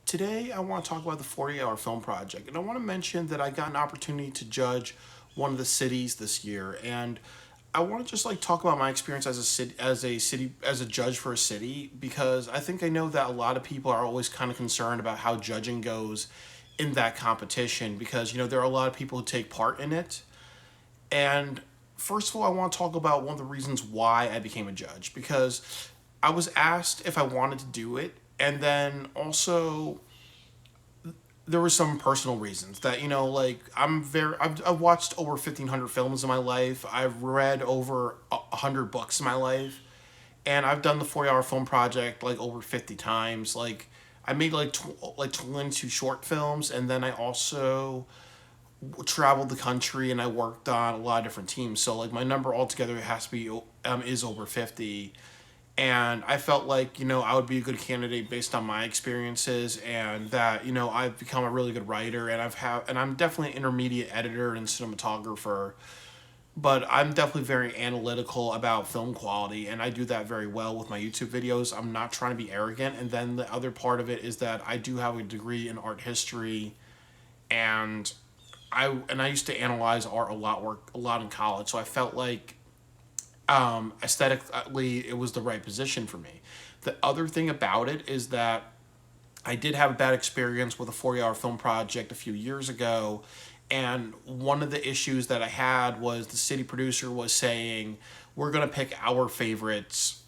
Today, I want to talk about the 40-hour film project, and I want to mention that I got an opportunity to judge one of the cities this year, and I want to just talk about my experience as a judge for a city because I think I know that a lot of people are always kind of concerned about how judging goes in that competition because there are a lot of people who take part in it. And first of all, I want to talk about one of the reasons why I became a judge because I was asked if I wanted to do it, and then also there were some personal reasons that I've watched over 1,500 films in my life. I've read over 100 books in my life, and I've done the 40-hour film project like over 50 times. Like I made 22 short films, and then I also traveled the country and I worked on a lot of different teams. So like my number altogether has to be is over 50. And I felt like I would be a good candidate based on my experiences, and that I've become a really good writer, and I'm definitely an intermediate editor and cinematographer, but I'm definitely very analytical about film quality, and I do that very well with my YouTube videos. I'm not trying to be arrogant. And then the other part of it is that I do have a degree in art history, and I used to analyze art a lot in college, so I felt like aesthetically it was the right position for me. The other thing about it is that I did have a bad experience with a 40-hour film project a few years ago, and one of the issues that I had was the city producer was saying, we're going to pick our favorites.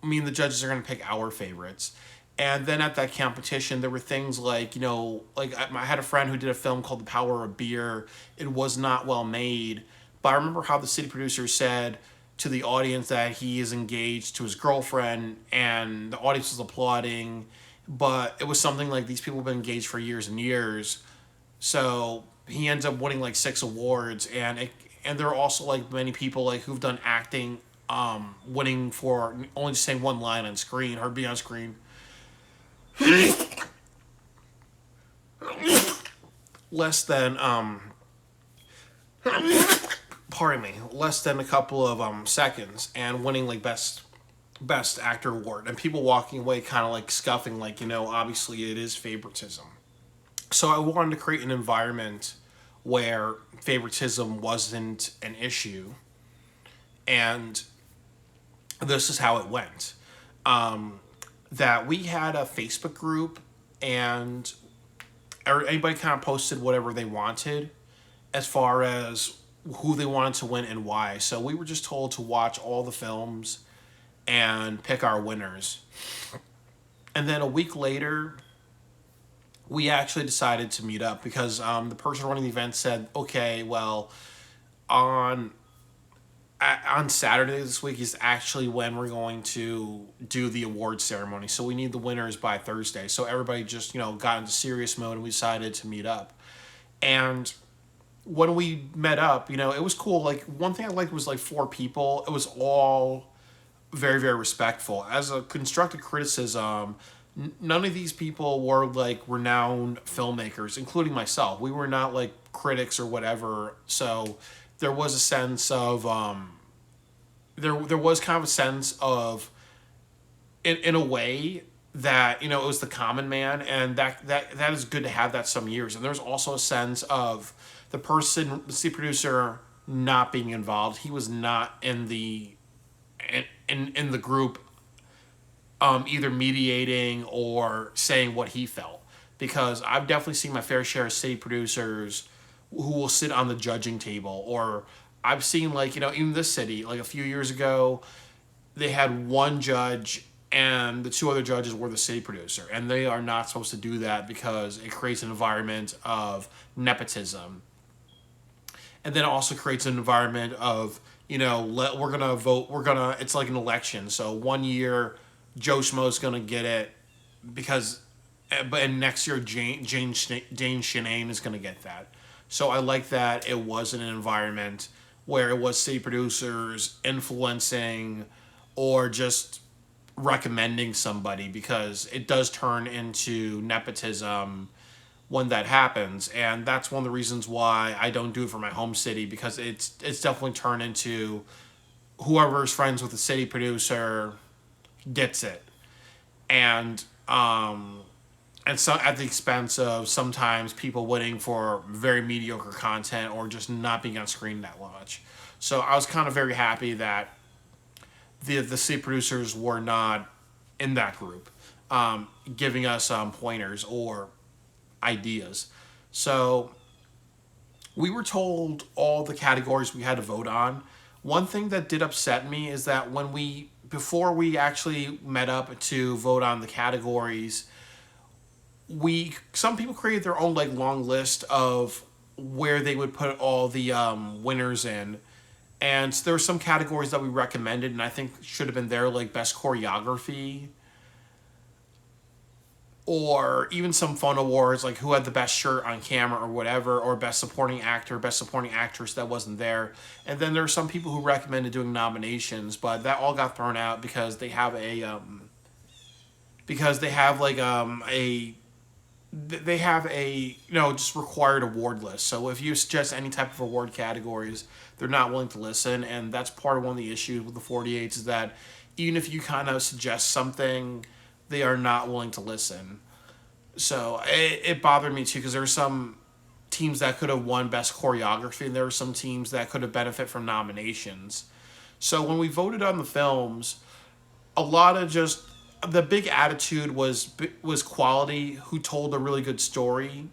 I mean, the judges are going to pick our favorites. And then at that competition, there were things like, I had a friend who did a film called The Power of Beer. It was not well made, but I remember how the city producer said to the audience that he is engaged to his girlfriend, and the audience was applauding. But it was something like these people have been engaged for years and years. So he ends up winning like 6 awards, and there are also like many people like who've done acting, winning for only saying one line on screen or be on screen. Less than pardon me, less than a couple of seconds, and winning like best actor award, and people walking away kind of like scuffing, like obviously it is favoritism. So I wanted to create an environment where favoritism wasn't an issue, and this is how it went. That we had a Facebook group, and anybody kind of posted whatever they wanted as far as who they wanted to win and why. So we were just told to watch all the films and pick our winners. And then a week later, we actually decided to meet up because the person running the event said, okay, well, on on Saturday this week is actually when we're going to do the award ceremony. So we need the winners by Thursday. So everybody just, got into serious mode, and we decided to meet up. And when we met up, it was cool. Like one thing I liked was like 4 people. It was all very, very respectful. As a constructive criticism, none of these people were like renowned filmmakers, including myself. We were not like critics or whatever. So there was a sense of there was kind of a sense of in a way that it was the common man, and that is good to have that some years. And there's also a sense of the city producer not being involved. He was not in the group, either mediating or saying what he felt, because I've definitely seen my fair share of city producers who will sit on the judging table. Or I've seen, like, even this city, like a few years ago, they had one judge and the 2 other judges were the city producer, and they are not supposed to do that because it creates an environment of nepotism. And then it also creates an environment of, we're gonna vote, it's like an election. So one year Joe Schmo's gonna get it because, but next year Jane Shanane is gonna get that. So I like that it wasn't an environment where it was city producers influencing or just recommending somebody, because it does turn into nepotism when that happens. And that's one of the reasons why I don't do it for my home city, because it's definitely turned into whoever's friends with the city producer gets it. And and so at the expense of sometimes people winning for very mediocre content or just not being on screen that much. So I was kind of very happy that the C producers were not in that group, giving us pointers or ideas. So we were told all the categories we had to vote on. One thing that did upset me is that when we before we actually met up to vote on the categories, we some people created their own like long list of where they would put all the winners in, and there were some categories that we recommended and I think should have been there, like best choreography or even some fun awards like who had the best shirt on camera or whatever, or best supporting actor, best supporting actress that wasn't there. And then there are some people who recommended doing nominations, but that all got thrown out because they have a they have a just required award list. So if you suggest any type of award categories, they're not willing to listen, and that's part of one of the issues with the 48s is that even if you kind of suggest something, they are not willing to listen. So it bothered me too because there were some teams that could have won best choreography, and there were some teams that could have benefited from nominations. So when we voted on the films, a lot of just the big attitude was quality, who told a really good story,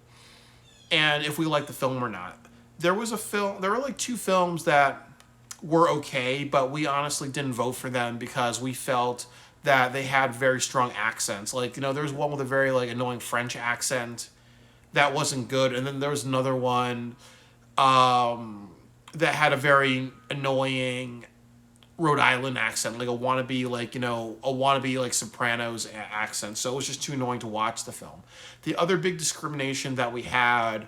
and if we liked the film or not. There were like two films that were okay, but we honestly didn't vote for them because we felt that they had very strong accents. Like, there was one with a very like annoying French accent that wasn't good, and then there was another one that had a very annoying Rhode Island accent, like a wannabe like Sopranos accent. So it was just too annoying to watch the film. The other big discrimination that we had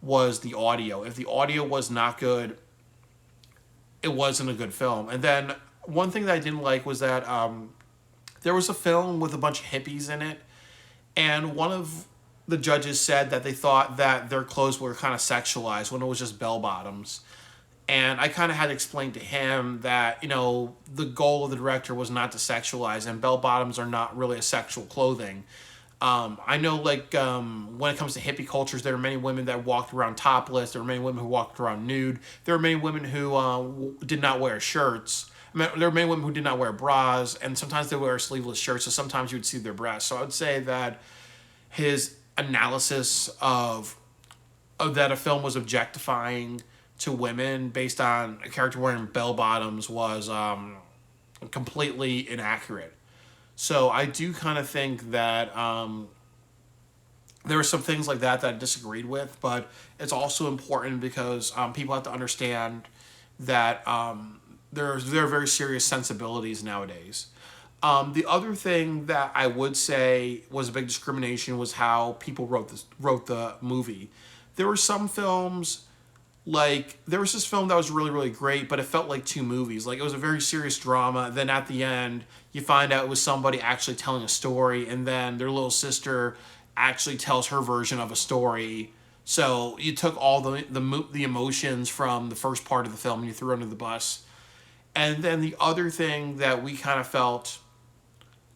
was the audio. If the audio was not good, it wasn't a good film. And then one thing that I didn't like was that there was a film with a bunch of hippies in it, and one of the judges said that they thought that their clothes were kind of sexualized when it was just bell bottoms. And I kind of had to explain to him that, the goal of the director was not to sexualize, and bell bottoms are not really a sexual clothing. I know, when it comes to hippie cultures, there are many women that walked around topless. There were many women who walked around nude. There were many women who did not wear shirts. There were many women who did not wear bras, and sometimes they wear sleeveless shirts, so sometimes you would see their breasts. So I would say that his analysis of that a film was objectifying to women based on a character wearing bell bottoms was completely inaccurate. So I do kind of think that there were some things like that I disagreed with, but it's also important because people have to understand that there are very serious sensibilities nowadays. The other thing that I would say was a big discrimination was how people wrote the movie. There were some films, like there was this film that was really really great, but it felt like two movies. Like it was a very serious drama, then at the end you find out it was somebody actually telling a story, and then their little sister actually tells her version of a story. So you took all the emotions from the first part of the film and you threw it under the bus. And then the other thing that we kind of felt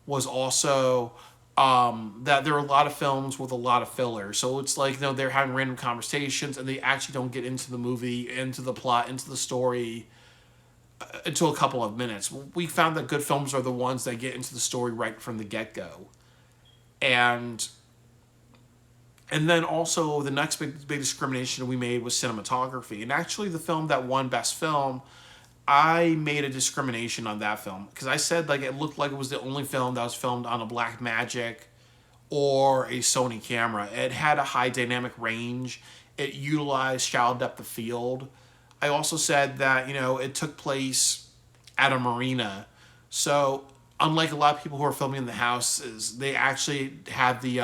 was also that there are a lot of films with a lot of filler. So it's like, they're having random conversations and they actually don't get into the movie, into the plot, into the story until a couple of minutes. We found that good films are the ones that get into the story right from the get-go. And then also the next big discrimination we made was cinematography. And actually the film that won Best Film, I made a discrimination on that film because I said it looked like it was the only film that was filmed on a Blackmagic or a Sony camera. It had a high dynamic range. It utilized shallow depth of field. I also said that it took place at a marina, so unlike a lot of people who are filming in the houses, they actually had the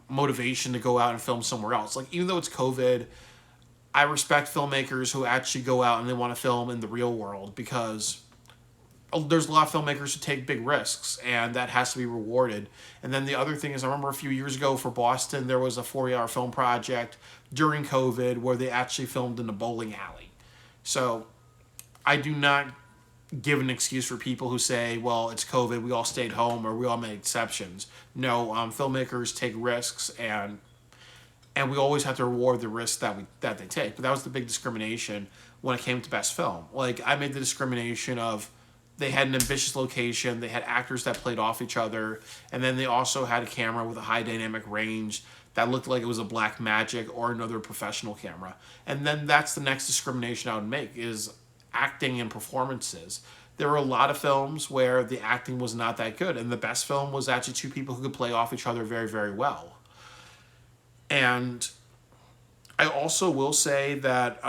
motivation to go out and film somewhere else. Like, even though it's COVID, I respect filmmakers who actually go out and they want to film in the real world, because there's a lot of filmmakers who take big risks, and that has to be rewarded. And then the other thing is, I remember a few years ago for Boston, there was a 40-hour film project during COVID where they actually filmed in a bowling alley. So I do not give an excuse for people who say, well, it's COVID, we all stayed home, or we all made exceptions. No, filmmakers take risks, and we always have to reward the risks that they take. But that was the big discrimination when it came to best film. Like, I made the discrimination of they had an ambitious location, they had actors that played off each other, and then they also had a camera with a high dynamic range that looked like it was a Blackmagic or another professional camera. And then that's the next discrimination I would make is acting and performances. There were a lot of films where the acting was not that good, and the best film was actually two people who could play off each other very, very well. And I also will say that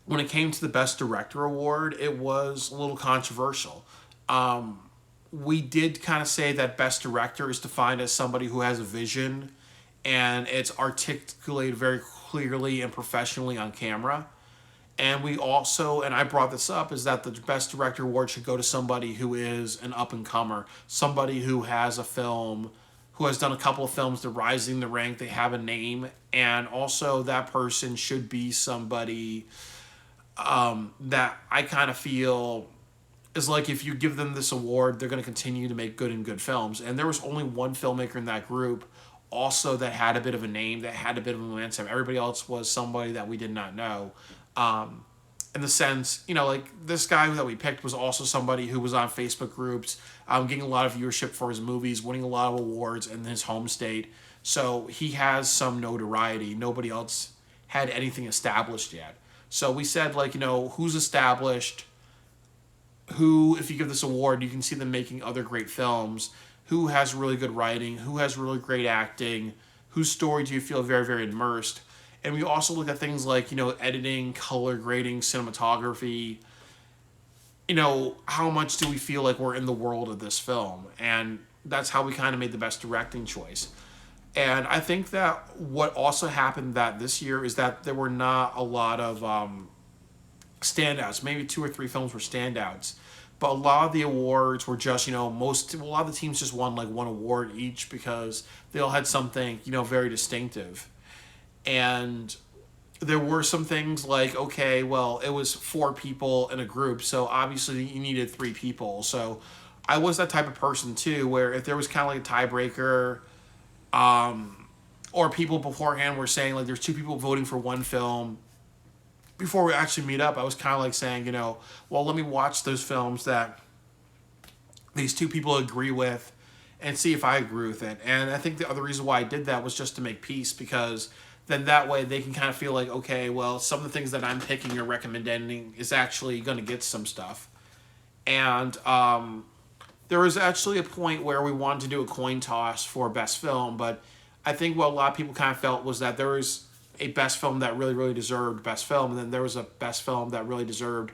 when it came to the Best Director award, it was a little controversial. We did kind of say that Best Director is defined as somebody who has a vision and it's articulated very clearly and professionally on camera. And we also, and I brought this up, is that the Best Director award should go to somebody who is an up-and-comer, somebody who has a film, who has done a couple of films, they're rising the rank, they have a name, and also that person should be somebody that I kind of feel is like if you give them this award, they're going to continue to make good films. And there was only one filmmaker in that group also that had a bit of a name, that had a bit of a momentum. Everybody else was somebody that we did not know. In the sense, you know, like this guy that we picked was also somebody who was on Facebook groups, getting a lot of viewership for his movies, winning a lot of awards in his home state. So he has some notoriety. Nobody else had anything established yet. So we said, like, you know, who's established, who, if you give this award, you can see them making other great films, who has really good writing, who has really great acting, whose story do you feel very, very immersed. And we also look at things like, you know, editing, color grading, cinematography. You know, how much do we feel like we're in the world of this film? And that's how we kind of made the best directing choice. And I think that what also happened that this year is that there were not a lot of standouts. Maybe 2 or 3 films were standouts. But a lot of the awards were just, you know, a lot of the teams just won like one award each because they all had something, you know, very distinctive. And there were some things like, okay, well, it was 4 people in a group, so obviously you needed 3 people. So I was that type of person too, where if there was kind of like a tiebreaker, or people beforehand were saying like there's 2 people voting for one film, before we actually meet up, I was kind of like saying, you know, well, let me watch those films that these 2 people agree with and see if I agree with it. And I think the other reason why I did that was just to make peace, because then that way they can kind of feel like, okay, well, some of the things that I'm picking or recommending is actually going to get some stuff. And there was actually a point where we wanted to do a coin toss for best film, but I think what a lot of people kind of felt was that there was a best film that really, really deserved best film, and then there was a best film that really deserved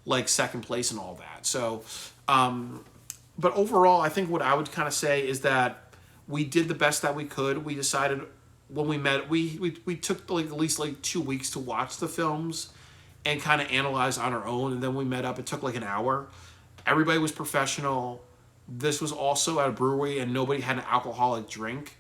like second place and all that. So, but overall, I think what I would kind of say is that we did the best that we could. We decided when we met, we took like at least like 2 weeks to watch the films and kind of analyze on our own, and then we met up. It took like an hour. Everybody was professional. This was also at a brewery, and nobody had an alcoholic drink.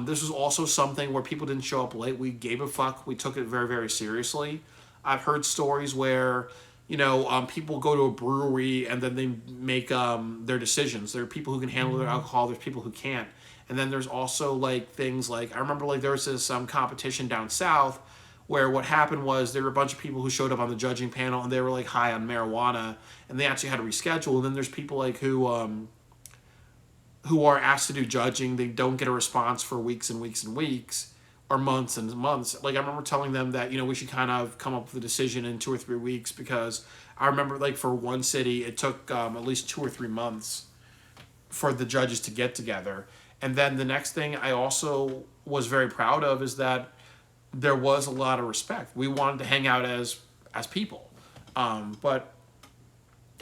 This was also something where people didn't show up late. We gave a fuck. We took it very, very seriously. I've heard stories where, you know, people go to a brewery and then they make their decisions. There are people who can handle their alcohol. There's people who can't. And then there's also like things like, I remember like there was this competition down south where what happened was there were a bunch of people who showed up on the judging panel and they were like high on marijuana, and they actually had to reschedule. And then there's people like who are asked to do judging. They don't get a response for weeks and weeks and weeks, or months and months. Like I remember telling them that, you know, we should kind of come up with a decision in 2 or 3 weeks, because I remember like for one city it took at least 2 or 3 months for the judges to get together. And then the next thing I also was very proud of is that there was a lot of respect. We wanted to hang out as people. But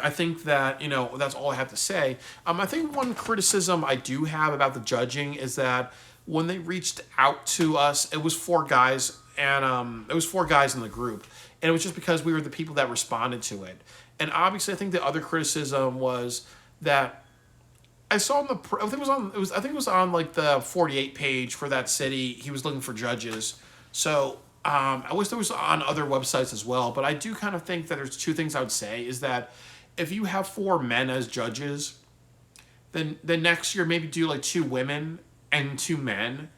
I think that, you know, that's all I have to say. I think one criticism I do have about the judging is that when they reached out to us, it was 4 guys, and it was 4 guys in the group, and it was just because we were the people that responded to it. And obviously, I think the other criticism was that I saw on I think it was on like the 48 page for that city. He was looking for judges, so I wish there was on other websites as well, but I do kind of think that there's two things I would say is that if you have four men as judges, then next year maybe do like two women and two men.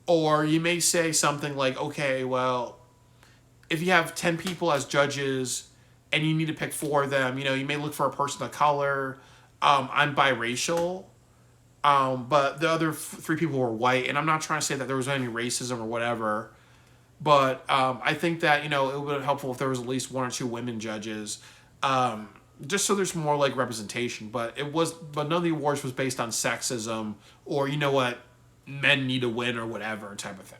Or you may say something like, okay, well, if you have 10 people as judges and you need to pick four of them, you may look for a person of color. I'm biracial, but the other three people were white. And I'm not trying to say that there was any racism or whatever. But I think that, it would have been helpful if there was at least one or two women judges. Just so there's more like representation. But none of the awards was based on sexism or, what, men need to win or whatever type of thing.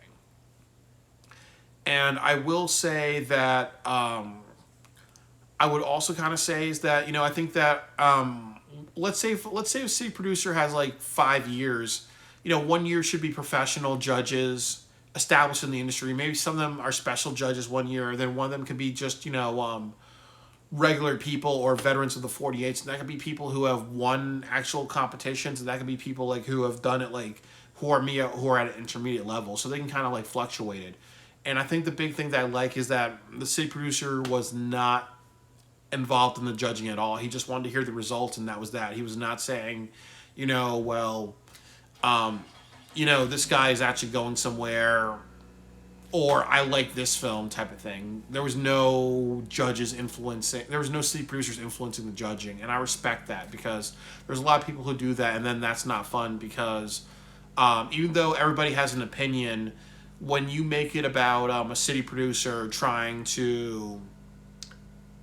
And I will say that I would also kind of say is that, I think that let's say a city producer has like 5 years, 1 year should be professional judges established in the industry. Maybe some of them are special judges 1 year, then one of them could be just, regular people or veterans of the 48s. And that could be people who have won actual competitions, and that could be people like who have done it like who are at an intermediate level. So they can kind of like fluctuate it. And I think the big thing that I like is that the city producer was not involved in the judging at all. He just wanted to hear the results, and that was that. He was not saying, this guy is actually going somewhere, or I like this film type of thing. There was no judges influencing, there was no city producers influencing the judging, and I respect that because there's a lot of people who do that, and then that's not fun because even though everybody has an opinion, when you make it about a city producer trying to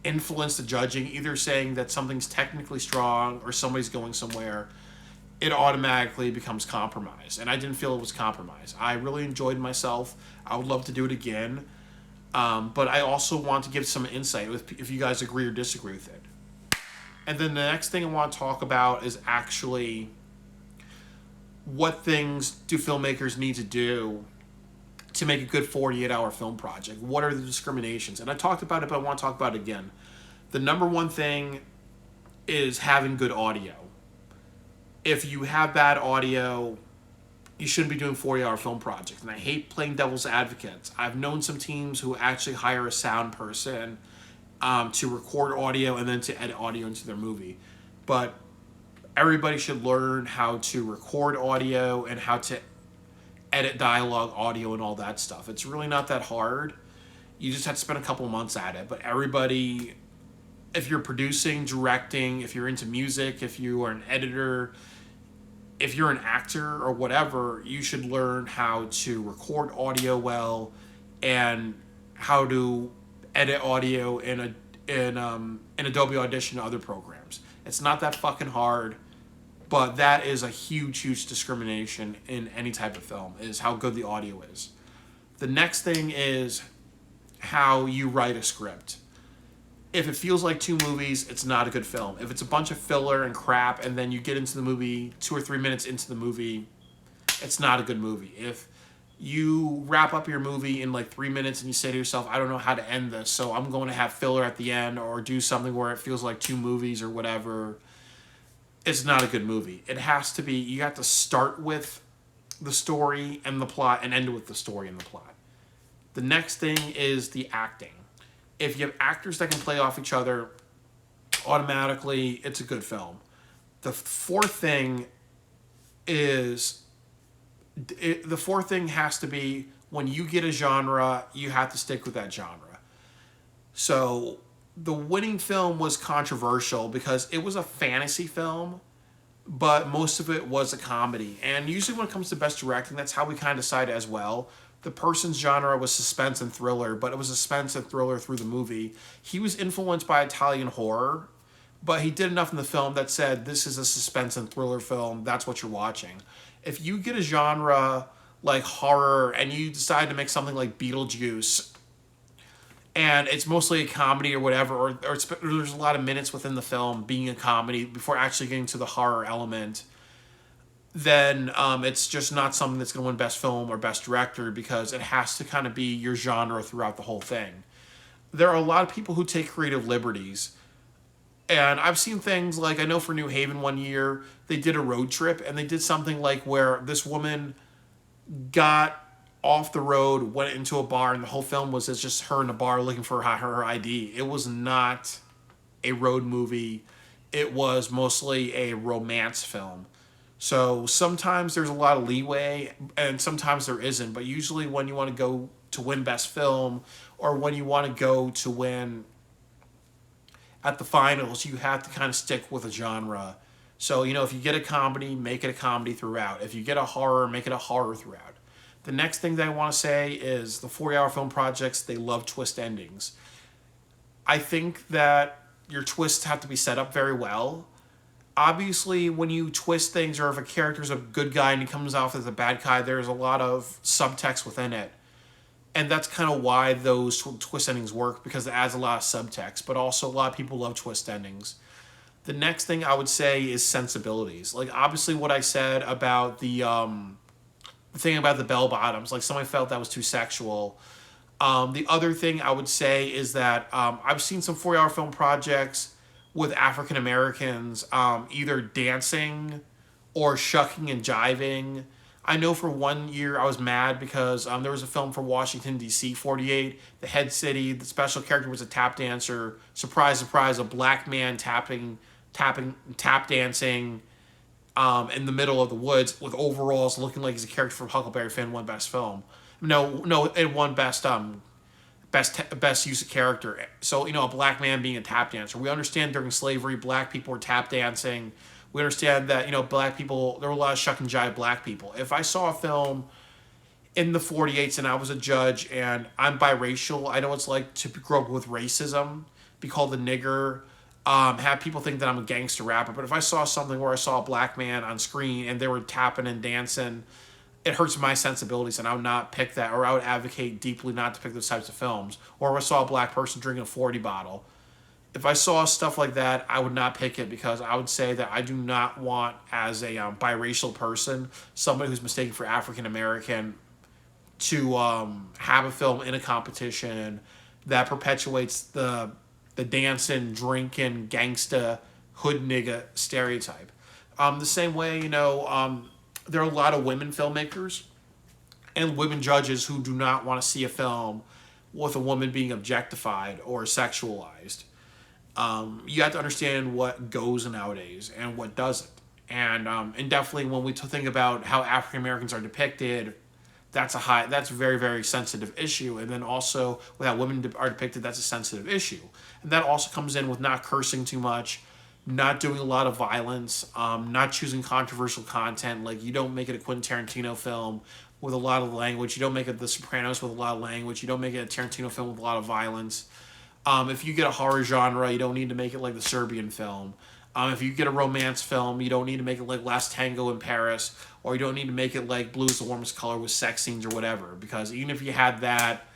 influence the judging, either saying that something's technically strong or somebody's going somewhere, it automatically becomes compromise. And I didn't feel it was compromise. I really enjoyed myself. I would love to do it again. But I also want to give some insight if you guys agree or disagree with it. And then the next thing I want to talk about is actually what things do filmmakers need to do to make a good 48-hour film project? What are the discriminations? And I talked about it, but I want to talk about it again. The number one thing is having good audio. If you have bad audio, you shouldn't be doing 40-hour film projects. And I hate playing devil's advocate. I've known some teams who actually hire a sound person to record audio and then to edit audio into their movie. But everybody should learn how to record audio and how to edit dialogue, audio, and all that stuff. It's really not that hard. You just have to spend a couple months at it. But everybody, if you're producing, directing, if you're into music, if you are an editor, if you're an actor or whatever, you should learn how to record audio well and how to edit audio in Adobe Audition and other programs. It's not that fucking hard. But that is a huge, huge discrimination in any type of film, is how good the audio is. The next thing is how you write a script. If it feels like two movies, it's not a good film. If it's a bunch of filler and crap and then you get into the movie 2 or 3 minutes into the movie, it's not a good movie. If you wrap up your movie in like 3 minutes and you say to yourself, I don't know how to end this, so I'm going to have filler at the end or do something where it feels like two movies or whatever, it's not a good movie. It has to be, you have to start with the story and the plot and end with the story and the plot. The next thing is the acting. If you have actors that can play off each other, automatically it's a good film. The fourth thing has to be when you get a genre, you have to stick with that genre. So the winning film was controversial because it was a fantasy film, but most of it was a comedy. And usually when it comes to best directing, that's how we kind of decide as well. The person's genre was suspense and thriller, but it was suspense and thriller through the movie. He was influenced by Italian horror, but he did enough in the film that said, this is a suspense and thriller film, that's what you're watching. If you get a genre like horror and you decide to make something like Beetlejuice, and it's mostly a comedy or whatever, or there's a lot of minutes within the film being a comedy before actually getting to the horror element, then it's just not something that's going to win Best Film or Best Director because it has to kind of be your genre throughout the whole thing. There are a lot of people who take creative liberties. And I've seen things like, I know for New Haven one year, they did a road trip and they did something like where this woman got off the road, went into a bar, and the whole film was just her in a bar looking for her ID. It was not a road movie. It was mostly a romance film. So sometimes there's a lot of leeway, and sometimes there isn't. But usually, when you want to go to win Best Film, or when you want to go to win at the finals, you have to kind of stick with a genre. So, if you get a comedy, make it a comedy throughout. If you get a horror, make it a horror throughout. The next thing that I want to say is the 40-hour film projects, they love twist endings. I think that your twists have to be set up very well. Obviously, when you twist things, or if a character's a good guy and he comes off as a bad guy, there's a lot of subtext within it. And that's kind of why those twist endings work, because it adds a lot of subtext. But also, a lot of people love twist endings. The next thing I would say is sensibilities. Like, obviously, what I said about the thing about the bell bottoms, like, somebody felt that was too sexual. The other thing I would say is that I've seen some 40-hour film projects with African Americans either dancing or shucking and jiving. I know for 1 year I was mad because there was a film for Washington, D.C., 48, the head city. The special character was a tap dancer. Surprise, surprise, a black man tap dancing in the middle of the woods with overalls, looking like he's a character from Huckleberry Finn. Won Best Film. No, it won best use of character. So, a black man being a tap dancer. We understand during slavery, black people were tap dancing. We understand that, black people, there were a lot of shuck and jive black people. If I saw a film in the 48s and I was a judge and I'm biracial, I know what it's like to grow up with racism, be called a nigger, have people think that I'm a gangster rapper. But if I saw something where I saw a black man on screen and they were tapping and dancing, it hurts my sensibilities, and I would not pick that, or I would advocate deeply not to pick those types of films. Or if I saw a black person drinking a 40 bottle, if I saw stuff like that, I would not pick it, because I would say that I do not want, as a biracial person, somebody who's mistaken for African American, to have a film in a competition that perpetuates the dancing, drinking, gangsta, hood nigga stereotype. The same way, there are a lot of women filmmakers and women judges who do not want to see a film with a woman being objectified or sexualized. You have to understand what goes nowadays and what doesn't. And definitely when we think about how African Americans are depicted, that's a very, very sensitive issue. And then also with how women are depicted, that's a sensitive issue. And that also comes in with not cursing too much, not doing a lot of violence, not choosing controversial content. Like, you don't make it a Quentin Tarantino film with a lot of language. You don't make it The Sopranos with a lot of language. You don't make it a Tarantino film with a lot of violence. If you get a horror genre, you don't need to make it like the Serbian film. If you get a romance film, you don't need to make it like Last Tango in Paris, or you don't need to make it like Blue is the Warmest Color with sex scenes or whatever. Because even if you had that,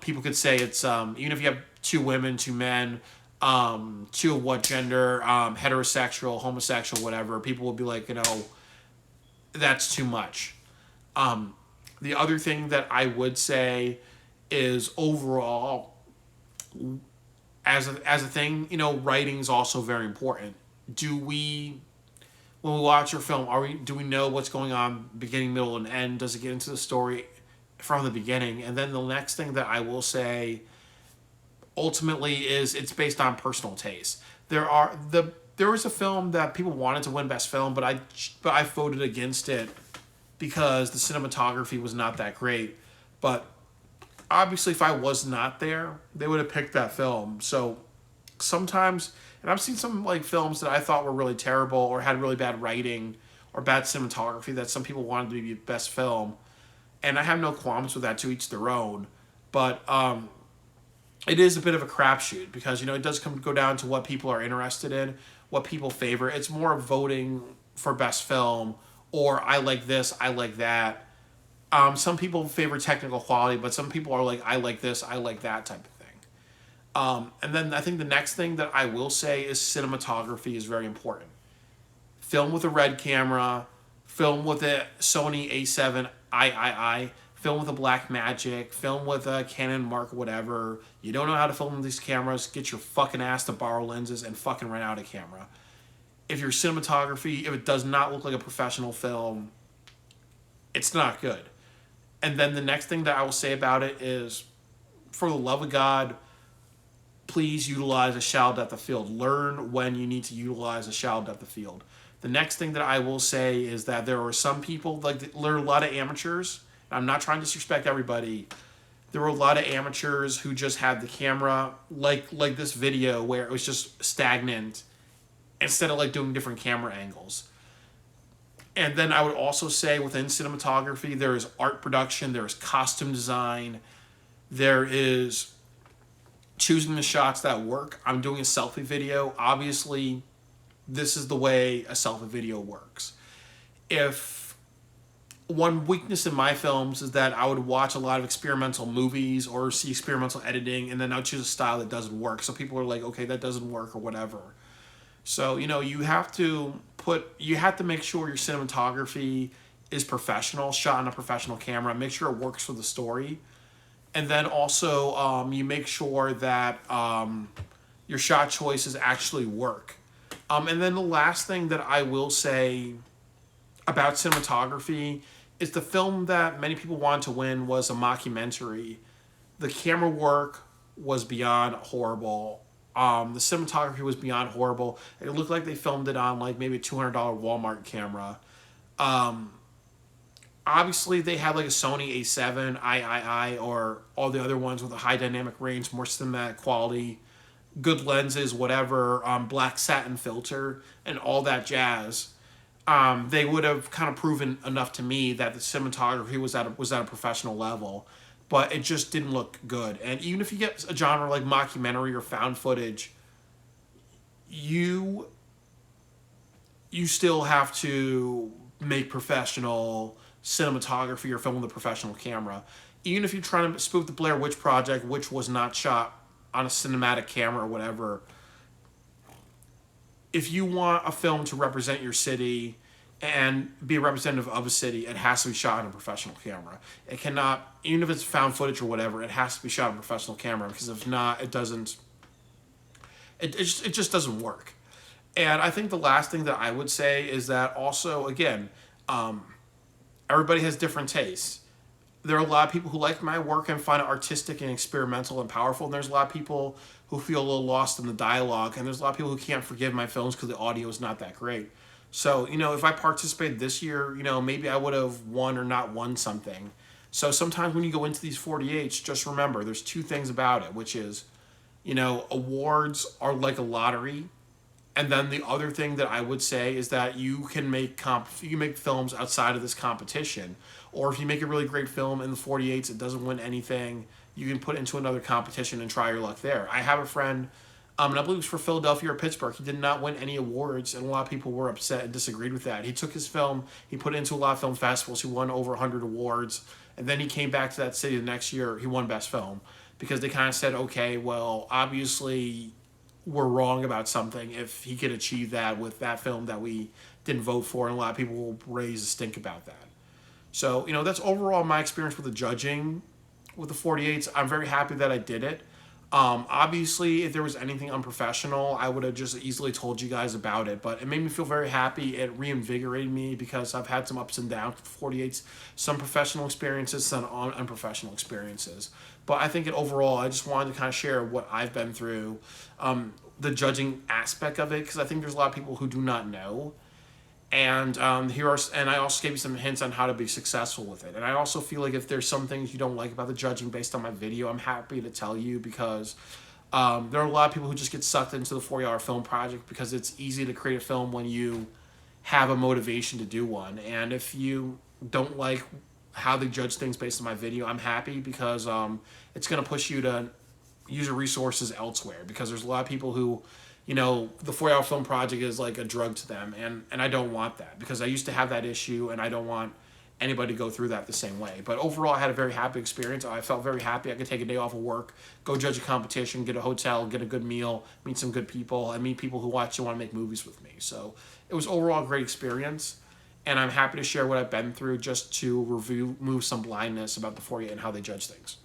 people could say it's, even if you have two women, two men, two of what gender, heterosexual, homosexual, whatever, people will be like, that's too much. The other thing that I would say is, overall, as a thing, writing is also very important. When we watch your film, do we know what's going on beginning, middle, and end? Does it get into the story from the beginning? And then the next thing that I will say ultimately is, it's based on personal taste. There was a film that people wanted to win Best Film, but I voted against it because the cinematography was not that great. But obviously, if I was not there, they would have picked that film. So sometimes, and I've seen some films that I thought were really terrible or had really bad writing or bad cinematography that some people wanted to be Best Film, and I have no qualms with that. To each their own. But it is a bit of a crapshoot, because it does go down to what people are interested in, what people favor. It's more of voting for Best Film, or I like this, I like that. Some people favor technical quality, but some people are like, I like this, I like that type of thing. And then I think the next thing that I will say is cinematography is very important. Film with a red camera, film with a Sony A7 III, film with a Blackmagic, film with a Canon Mark whatever. You don't know how to film with these cameras, get your fucking ass to borrow lenses and fucking rent out a camera. If your cinematography, if it does not look like a professional film, it's not good. And then the next thing that I will say about it is, for the love of God, please utilize a shallow depth of field. Learn when you need to utilize a shallow depth of field. The next thing that I will say is that there are some people, like there are a lot of amateurs. I'm not trying to disrespect everybody. There were a lot of amateurs who just had the camera like this video where it was just stagnant instead of like doing different camera angles. And then I would also say within cinematography, there is art production, there is costume design, there is choosing the shots that work. I'm doing a selfie video. Obviously, this is the way a selfie video works. If one weakness in my films is that I would watch a lot of experimental movies or see experimental editing, and then I'll choose a style that doesn't work. So people are like, okay, that doesn't work or whatever. So, you have to make sure your cinematography is professional, shot on a professional camera. Make sure it works for the story. And then also, you make sure that your shot choices actually work. And then the last thing that I will say about cinematography is the film that many people wanted to win was a mockumentary. The camera work was beyond horrible. The cinematography was beyond horrible. It looked like they filmed it on like maybe a $200 Walmart camera. Obviously, they had like a Sony A7, III, or all the other ones with a high dynamic range, more cinematic quality, good lenses, whatever, black satin filter, and all that jazz. They would have kind of proven enough to me that the cinematography was at a professional level, but it just didn't look good. And even if you get a genre like mockumentary or found footage, you still have to make professional cinematography or film with a professional camera. Even if you're trying to spoof the Blair Witch Project, which was not shot on a cinematic camera or whatever, if you want a film to represent your city and be a representative of a city, it has to be shot on a professional camera. It cannot, even if it's found footage or whatever, it has to be shot on a professional camera, because if not, it just doesn't work. And I think the last thing that I would say is that also, again, everybody has different tastes. There are a lot of people who like my work and find it artistic and experimental and powerful. And there's a lot of people who feel a little lost in the dialogue. And there's a lot of people who can't forgive my films because the audio is not that great. So, if I participated this year, maybe I would have won or not won something. So sometimes when you go into these 48s, just remember there's two things about it, which is, awards are like a lottery. And then the other thing that I would say is that you can make films outside of this competition. Or if you make a really great film in the 48s, it doesn't win anything, you can put it into another competition and try your luck there. I have a friend, and I believe it was for Philadelphia or Pittsburgh. He did not win any awards, and a lot of people were upset and disagreed with that. He took his film, he put it into a lot of film festivals, he won over 100 awards, and then he came back to that city the next year, he won Best Film. Because they kind of said, okay, well, obviously we're wrong about something if he could achieve that with that film that we didn't vote for, and a lot of people will raise a stink about that. So, that's overall my experience with the judging with the 48s. I'm very happy that I did it. Obviously, if there was anything unprofessional, I would have just easily told you guys about it. But it made me feel very happy. It reinvigorated me because I've had some ups and downs with 48s. Some professional experiences, some unprofessional experiences. But I think overall, I just wanted to kind of share what I've been through, the judging aspect of it, because I think there's a lot of people who do not know. And and I also gave you some hints on how to be successful with it. And I also feel like if there's some things you don't like about the judging based on my video, I'm happy to tell you, because there are a lot of people who just get sucked into the 40-hour film project because it's easy to create a film when you have a motivation to do one. And if you don't like how they judge things based on my video, I'm happy, because it's going to push you to use your resources elsewhere, because there's a lot of people who, the 40-hour film project is like a drug to them, and I don't want that, because I used to have that issue, and I don't want anybody to go through that the same way. But overall, I had a very happy experience. I felt very happy. I could take a day off of work, go judge a competition, get a hotel, get a good meal, meet some good people, and meet people who actually want to make movies with me. So it was overall a great experience, and I'm happy to share what I've been through just to remove some blindness about the 48 and how they judge things.